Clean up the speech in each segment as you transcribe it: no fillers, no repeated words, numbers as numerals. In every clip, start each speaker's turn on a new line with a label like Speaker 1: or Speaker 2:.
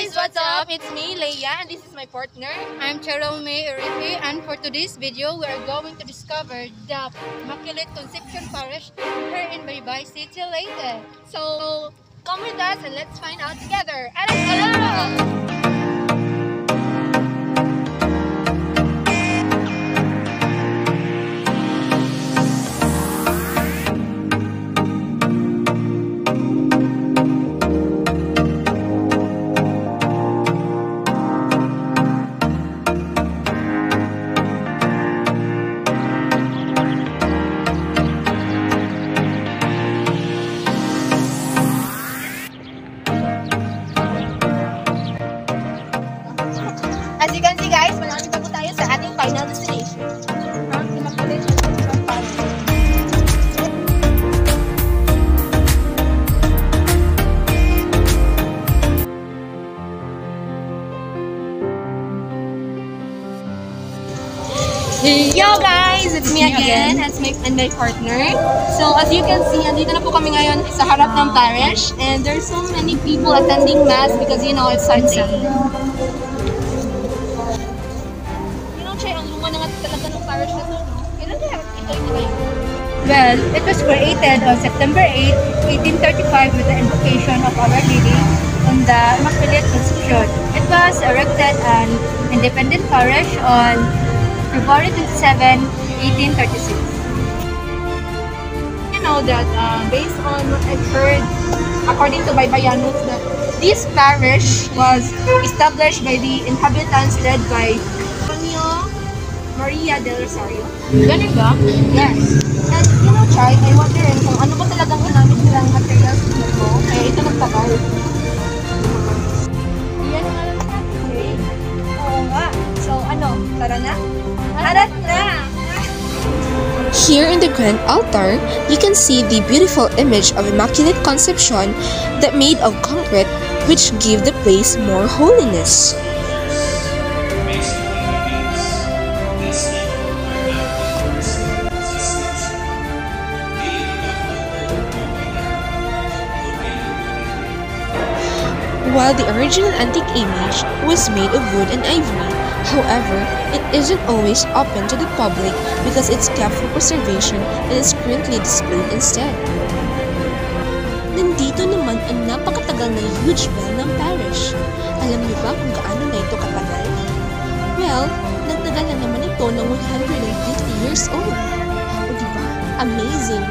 Speaker 1: guys, what's up? It's me, Leia, and this is my partner.
Speaker 2: I'm Cherome Uribe, and for today's video, we are going to discover the Immaculate Conception Parish here in Baybay City, Leyte.
Speaker 1: So come with us and let's find out together. Hello! As you can see guys, malapit na po tayo sa ating final destination. Ang Immaculate Conception Parish. Yo guys, it's me again and my partner. So as you can see, andito na po kami ngayon sa harap ng parish, and there's so many people attending mass because you know it's Sunday.
Speaker 2: Well, it was created on September 8, 1835 with the invocation of Our Lady on the Immaculate Conception. It was erected an independent parish on February 27, 1836.
Speaker 1: You know that based on what I've heard, according to Baybayanos, that this parish was established by the inhabitants led by Maria del Rosario.
Speaker 2: Ganun ba?
Speaker 1: Yes. And you know, Chay, I wonder kung ano ba talagang ginamit nilang materials dito. Kaya ito nagtagal.
Speaker 2: Yan nga lang sa akin.
Speaker 1: Oo nga. So ano, tara na? Harat na!
Speaker 3: Here in the grand altar, you can see the beautiful image of Immaculate Conception that made of concrete, which give the place more holiness. While the original antique image was made of wood and ivory, however, it isn't always open to the public because it's kept for preservation and is currently displayed instead. Nandito naman ang napakatagal na huge bell ng parish. Alam niyo ba kung gaano na ito katagal? Well, nagtagal na naman ito ng 150 years old. O diba? Amazing!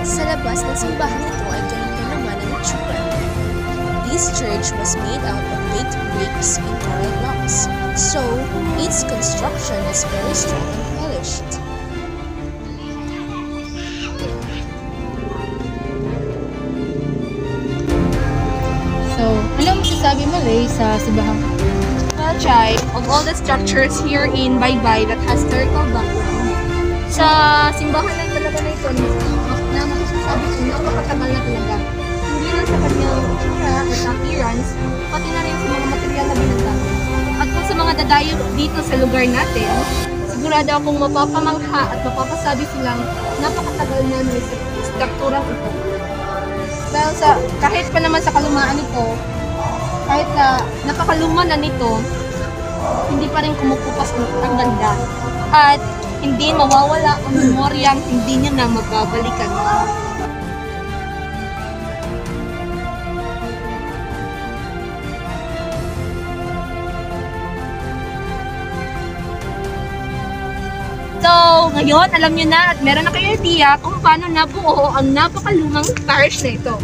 Speaker 3: Sa labas ng simbahan ito ay ganito naman ang itsura. This church was made out of baked bricks and coral rocks, so its construction is very strong and polished.
Speaker 2: So, ano masasabi mo, Lay, sa simbahan?
Speaker 1: Well, Chay, of all the structures here in Baybay that has historical background, sa simbahan lang talaga na ito, na masasabi ko, napakatagal na talaga. Hindi lang sa kanyang itsura at appearance, pati na rin sa mga material na ginagamit. At kung sa mga dadayo dito sa lugar natin, sigurado akong mapapamangha at mapapasabi silang napakatagal na ng strukturang ito. Dahil kahit pa naman sa kalumaan nito, kahit na napakaluma na nito, hindi pa rin kumukupas ang ganda. At hindi mawawala ang memoryang hindi niya na magbabalikan. So, ngayon, alam nyo na at meron na kayo idea kung paano nabuo ang napakalumang parish na ito.